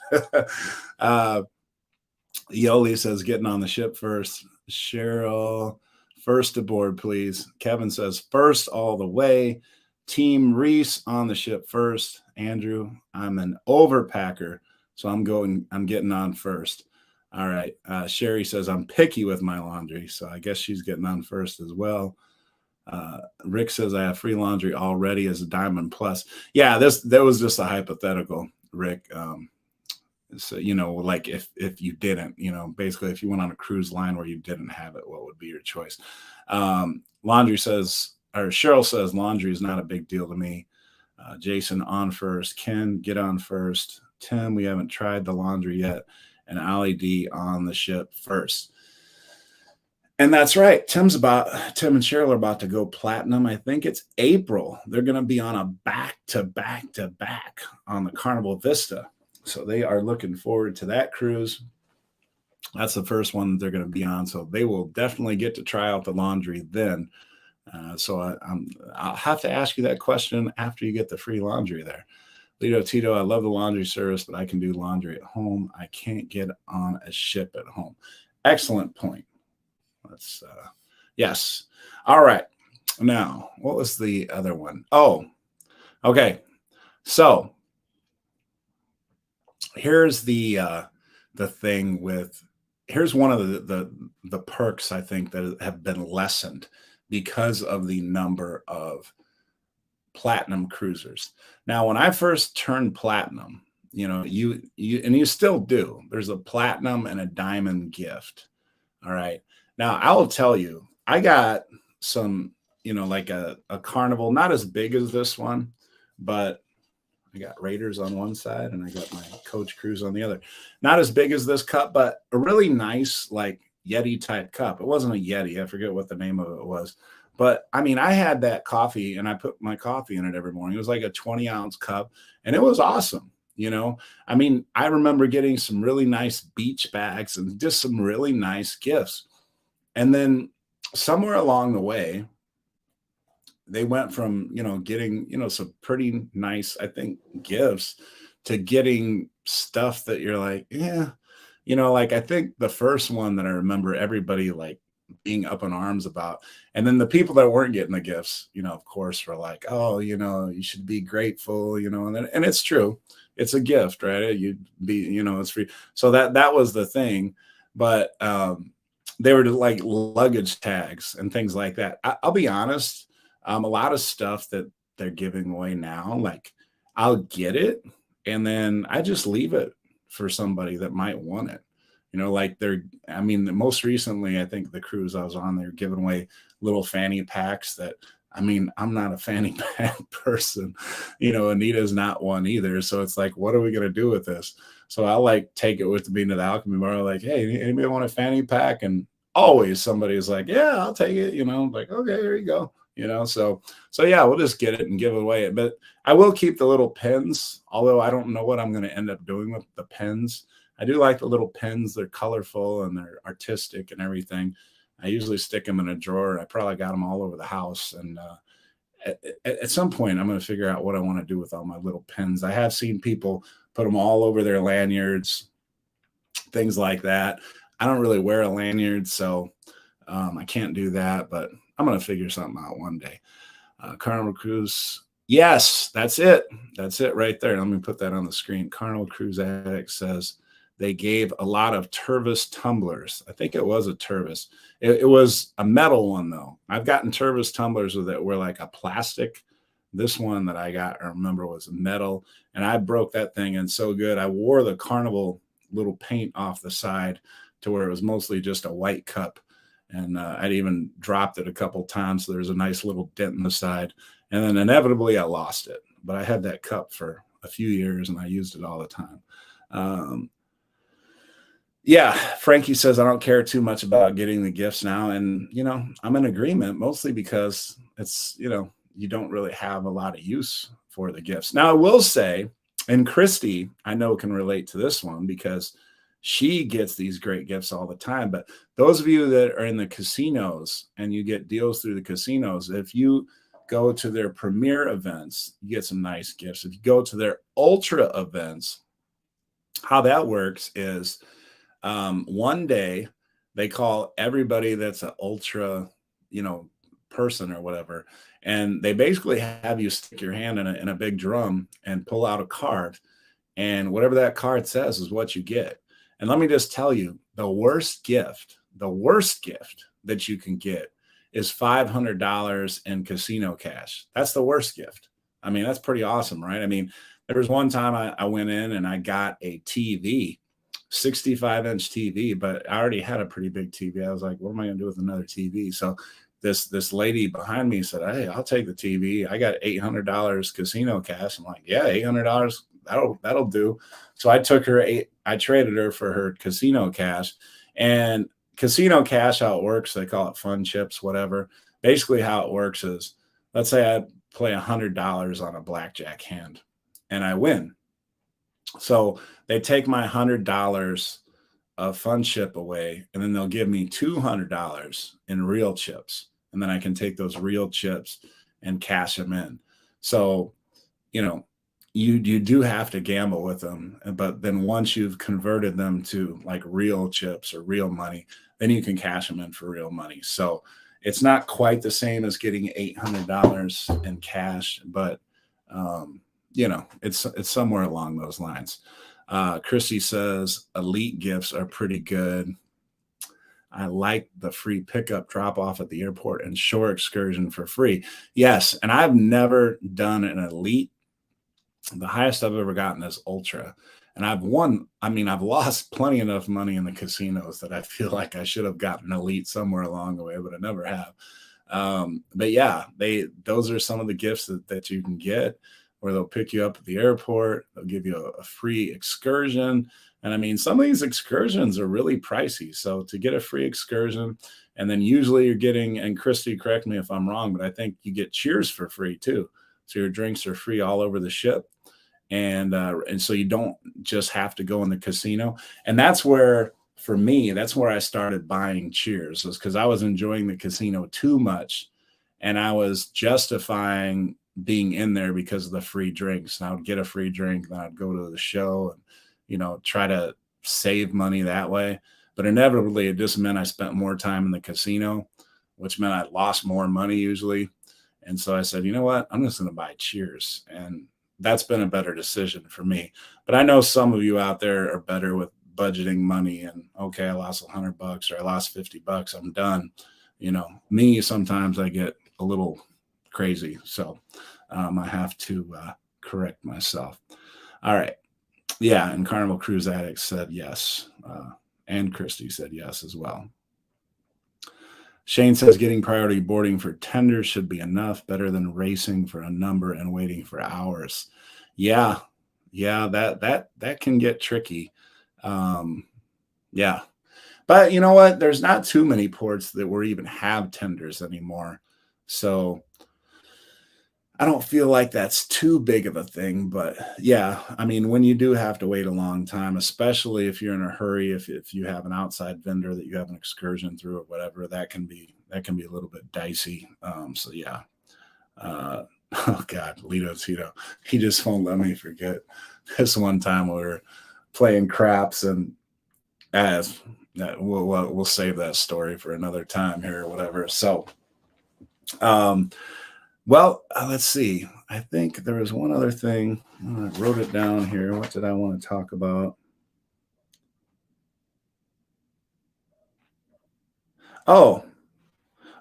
Yoli says, getting on the ship first. Cheryl, first aboard, please. Kevin says, first all the way. Team Reese on the ship first. Andrew, I'm an overpacker, so I'm getting on first. All right. Sherry says, I'm picky with my laundry, so I guess she's getting on first as well. Rick says, I have free laundry already as a Diamond Plus. Yeah, that was just a hypothetical, Rick. So, like if you didn't, basically if you went on a cruise line where you didn't have it, what would be your choice? Laundry says, or Cheryl says, laundry is not a big deal to me. Jason on first. Ken, get on first. Tim, we haven't tried the laundry yet. And Ali D on the ship first. And that's right. Tim and Cheryl are about to go platinum. I think it's April. They're going to be on a back-to-back on the Carnival Vista. So they are looking forward to that cruise. That's the first one that they're going to be on. So they will definitely get to try out the laundry then. So I'll have to ask you that question after you get the free laundry there. Lido Tito, I love the laundry service, but I can do laundry at home. I can't get on a ship at home. Excellent point. Let's, yes. All right. Now, what was the other one? Oh, okay. So here's the thing with, here's one of the perks I think that have been lessened because of the number of platinum cruisers. Now, when I first turned platinum, you still do, there's a platinum and a diamond gift. All right. Now I will tell you, I got some, like a Carnival, not as big as this one, but I got Raiders on one side and I got my Coach Cruise on the other. Not as big as this cup, but a really nice, like Yeti type cup. It wasn't a Yeti. I forget what the name of it was. But I mean, I had that coffee and I put my coffee in it every morning. It was like a 20-ounce cup and it was awesome. I mean, I remember getting some really nice beach bags and just some really nice gifts. And then somewhere along the way, they went from, getting, some pretty nice, I think, gifts to getting stuff that you're like, yeah, like I think the first one that I remember everybody like being up in arms about. And then the people that weren't getting the gifts, of course, were like, oh, you should be grateful, and it's true. It's a gift, right? You'd be, it's free. So that was the thing. But they were like luggage tags and things like that. I'll be honest. A lot of stuff that they're giving away now, like I'll get it and then I just leave it for somebody that might want it. Like most recently, I think the cruise I was on, they were giving away little fanny packs that, I'm not a fanny pack person, Anita's not one either. So it's like, what are we going to do with this? So I like take it with me to the Alchemy Bar, like, hey, anybody want a fanny pack? And always somebody's like, yeah, I'll take it, like, okay, here you go. So yeah, we'll just get it and give it away. But I will keep the little pens, although I don't know what I'm going to end up doing with the pens. I do like the little pens. They're colorful and they're artistic and everything. I usually stick them in a drawer. I probably got them all over the house. And at some point, I'm going to figure out what I want to do with all my little pens. I have seen people put them all over their lanyards, things like that. I don't really wear a lanyard, so I can't do that, but I'm going to figure something out one day. Carnival Cruise. Yes, that's it. That's it right there. Let me put that on the screen. Carnival Cruise Addict says they gave a lot of Tervis tumblers. I think it was a Tervis. It was a metal one, though. I've gotten Tervis tumblers that were like a plastic. This one that I got, I remember, was metal, and I broke that thing in so good. I wore the Carnival little paint off the side to where it was mostly just a white cup. And I'd even dropped it a couple times. So there's a nice little dent in the side. And then inevitably I lost it. But I had that cup for a few years and I used it all the time. Yeah, Frankie says, I don't care too much about getting the gifts now. And, I'm in agreement mostly because you don't really have a lot of use for the gifts. Now, I will say, and Christy, I know, can relate to this one because she gets these great gifts all the time. But those of you that are in the casinos and you get deals through the casinos, if you go to their premier events, you get some nice gifts. If you go to their ultra events, how that works is one day they call everybody that's an ultra, person or whatever, and they basically have you stick your hand in a big drum and pull out a card, and whatever that card says is what you get. And let me just tell you, the worst gift that you can get is $500 in casino cash. That's the worst gift. I mean, that's pretty awesome, right? I mean, there was one time I went in and I got a TV, 65-inch TV, but I already had a pretty big TV. I was like, what am I going to do with another TV? So this lady behind me said, hey, I'll take the TV. I got $800 casino cash. I'm like, yeah, $800. That'll do. So I traded her for her casino cash. And casino cash, how it works, they call it fun chips, whatever. Basically how it works is, let's say I play $100 on a blackjack hand and I win. So they take my $100 of fun chip away, and then they'll give me $200 in real chips. And then I can take those real chips and cash them in. So, you do have to gamble with them. But then once you've converted them to like real chips or real money, then you can cash them in for real money. So it's not quite the same as getting $800 in cash, but it's somewhere along those lines. Christy says elite gifts are pretty good. I like the free pickup drop off at the airport and shore excursion for free. Yes. And I've never done an elite. The highest I've ever gotten is ultra. And I've lost plenty enough money in the casinos that I feel like I should have gotten elite somewhere along the way, but I never have. But yeah, those are some of the gifts that you can get, where they'll pick you up at the airport. They'll give you a free excursion. And I mean, some of these excursions are really pricey. So to get a free excursion, and then usually you're getting, and Christy, correct me if I'm wrong, but I think you get cheers for free too. So your drinks are free all over the ship. And so you don't just have to go in the casino. And that's where, for me, that's where I started buying cheers, was because I was enjoying the casino too much. And I was justifying being in there because of the free drinks. And I would get a free drink, then I'd go to the show and, try to save money that way. But inevitably, it just meant I spent more time in the casino, which meant I lost more money usually. And so I said, you know what? I'm just going to buy cheers. And that's been a better decision for me. But I know some of you out there are better with budgeting money and, okay, I lost $100 or I lost $50. I'm done. Me, sometimes I get a little crazy. So I have to correct myself. All right. Yeah. And Carnival Cruise Addicts said yes. And Christy said yes as well. Shane says getting priority boarding for tenders should be enough, better than racing for a number and waiting for hours. Yeah, that can get tricky. Yeah. But you know what? There's not too many ports that will even have tenders anymore. So I don't feel like that's too big of a thing. But yeah, I mean, when you do have to wait a long time, especially if you're in a hurry, if you have an outside vendor that you have an excursion through or whatever, that can be a little bit dicey. So yeah. Oh God, Lito Tito. He just won't let me forget this one time we were playing craps, and we'll save that story for another time here or whatever. So, let's see. I think there was one other thing. I wrote it down here. What did I want to talk about? Oh,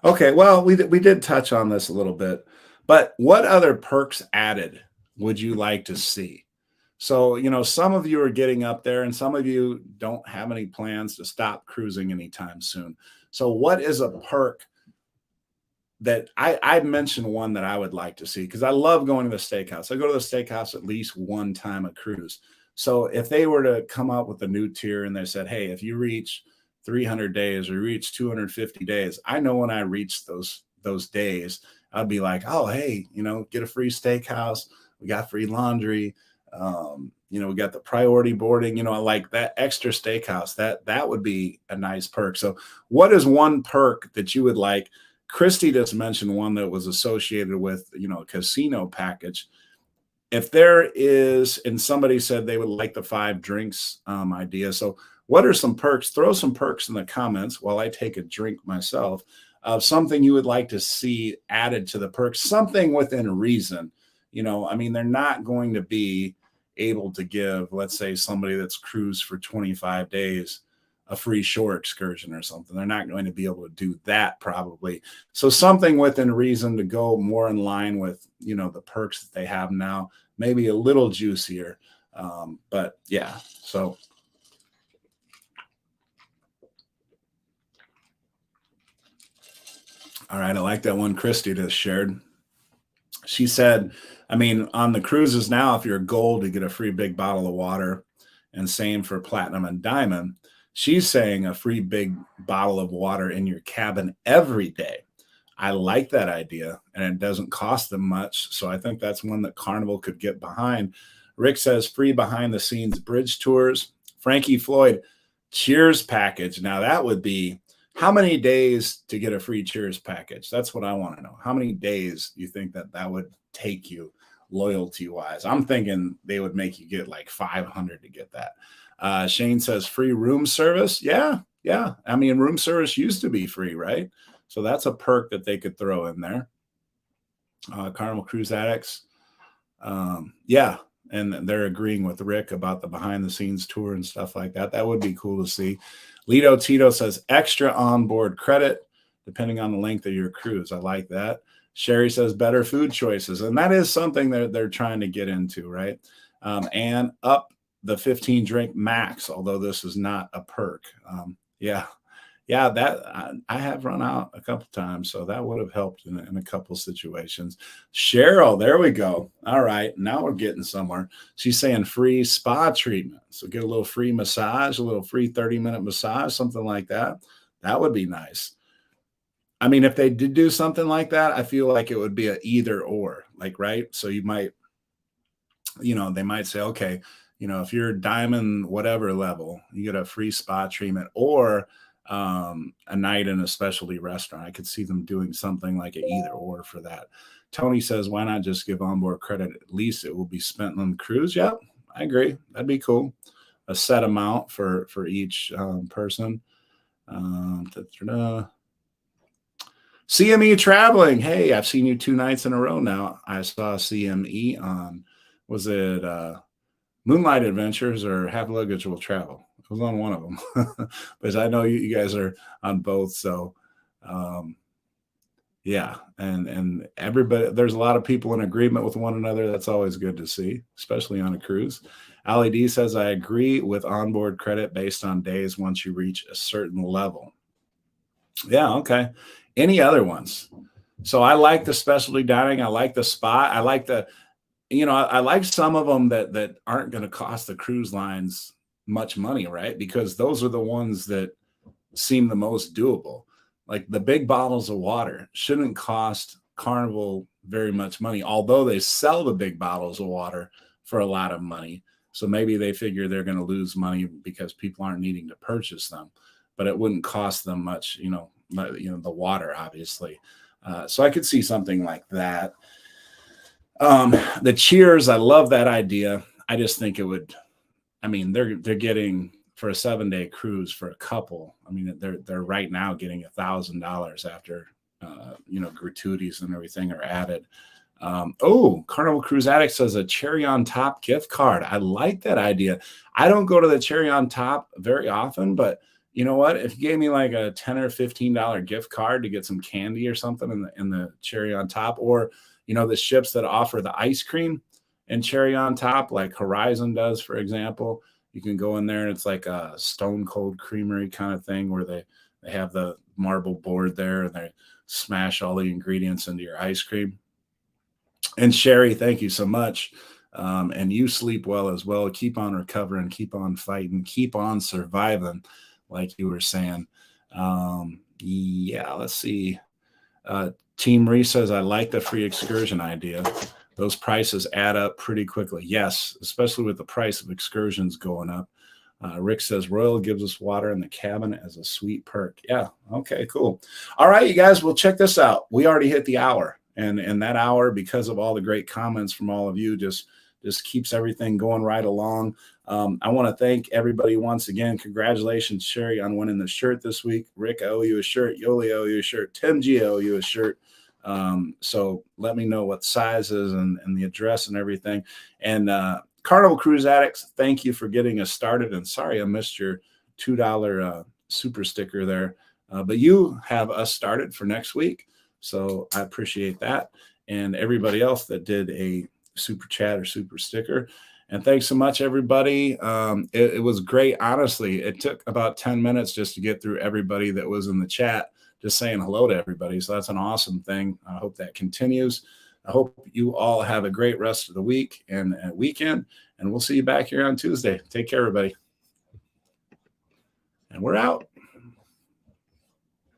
okay. Well, we did touch on this a little bit, but what other perks added would you like to see? So, some of you are getting up there and some of you don't have any plans to stop cruising anytime soon. So what is a perk that I mentioned one that I would like to see? Because I love going to the steakhouse. I go to the steakhouse at least one time a cruise. So if they were to come up with a new tier and they said, hey, if you reach 300 days or reach 250 days. I know when I reach those days, I'd be like, oh, hey, get a free steakhouse. We got free laundry. We got the priority boarding. I like that extra steakhouse. That would be a nice perk. So what is one perk that you would like? Christy just mentioned one that was associated with, a casino package. If there is, and somebody said they would like the 5 drinks idea. So what are some perks? Throw some perks in the comments while I take a drink myself of something you would like to see added to the perks, something within reason. They're not going to be able to give, let's say, somebody that's cruised for 25 days a free shore excursion or something. They're not going to be able to do that probably. So something within reason to go more in line with, the perks that they have now, maybe a little juicier. But yeah, so. All right. I like that one Christy just shared. She said, on the cruises now, if you're gold, you get a free big bottle of water, and same for platinum and diamond. She's saying a free big bottle of water in your cabin every day. I like that idea, and it doesn't cost them much. So I think that's one that Carnival could get behind. Rick says free behind the scenes bridge tours. Frankie Floyd, cheers package. Now that would be, how many days to get a free cheers package? That's what I want to know. How many days do you think that would take you loyalty wise? I'm thinking they would make you get like 500 to get that. Shane says free room service. Yeah. Room service used to be free, right? So that's a perk that they could throw in there. Carnival Cruise Addicts. Yeah. And they're agreeing with Rick about the behind the scenes tour and stuff like that. That would be cool to see. Lido Tito says extra onboard credit depending on the length of your cruise. I like that. Sherry says better food choices. And that is something that they're trying to get into, right? And up the 15 drink max, although this is not a perk. Yeah, that I have run out a couple times, so that would have helped in a couple situations. Cheryl, there we go. All right, now we're getting somewhere. She's saying free spa treatment. So get a little free massage, a little free 30-minute massage, something like that. That would be nice. If they did do something like that, I feel like it would be a either or, right? So you might, they might say, okay, if you're diamond whatever level, you get a free spa treatment or a night in a specialty restaurant. I could see them doing something like an either or for that. Tony says, why not just give onboard credit? At least it will be spent on the cruise. Yep, I agree. That'd be cool. A set amount for each person. CME traveling. Hey, I've seen you 2 nights in a row now. I saw CME on, was it Moonlight Adventures or Have Luggage Will Travel? It was on one of them, because I know you guys are on both. So, yeah, and everybody, there's a lot of people in agreement with one another. That's always good to see, especially on a cruise. Ali D says, I agree with onboard credit based on days once you reach a certain level. Yeah, okay. Any other ones? So I like the specialty dining. I like the spa. I like the, I like some of them that aren't going to cost the cruise lines much money, right? Because those are the ones that seem the most doable. Like the big bottles of water shouldn't cost Carnival very much money, although they sell the big bottles of water for a lot of money. So maybe they figure they're going to lose money because people aren't needing to purchase them, but it wouldn't cost them much, the water, obviously. So I could see something like that. The cheers, I love that idea. I just think it would, they're getting for a 7-day cruise for a couple. They're right now getting $1,000 after, gratuities and everything are added. Carnival Cruise Addict says a cherry on top gift card. I like that idea. I don't go to the cherry on top very often, but you know what? If you gave me like a $10 or $15 gift card to get some candy or something in the cherry on top, or the ships that offer the ice cream and cherry on top, like Horizon does, for example, you can go in there and it's like a Stone Cold Creamery kind of thing where they have the marble board there and they smash all the ingredients into your ice cream. And Sherry, thank you so much. And you sleep well as well. Keep on recovering, keep on fighting, keep on surviving. like you were saying. Yeah, let's see. Team Ree says, I like the free excursion idea. Those prices add up pretty quickly. Yes, especially with the price of excursions going up. Rick says, Royal gives us water in the cabin as a sweet perk. Yeah, okay, cool. All right, you guys, well, check this out. We already hit the hour. And that hour, because of all the great comments from all of you, just keeps everything going right along. I want to thank everybody once again. Congratulations, Sherry, on winning the shirt this week. Rick, I owe you a shirt. Yoli, I owe you a shirt. Tim G, I owe you a shirt. So let me know what sizes and the address and everything. And Carnival Cruise Addicts, thank you for getting us started. And sorry I missed your $2 super sticker there. But you have us started for next week. So I appreciate that. And everybody else that did a super chat or super sticker. And thanks so much, everybody. It was great. Honestly, it took about 10 minutes just to get through everybody that was in the chat, just saying hello to everybody. So that's an awesome thing. I hope that continues. I hope you all have a great rest of the week and weekend. And we'll see you back here on Tuesday. Take care, everybody. And we're out.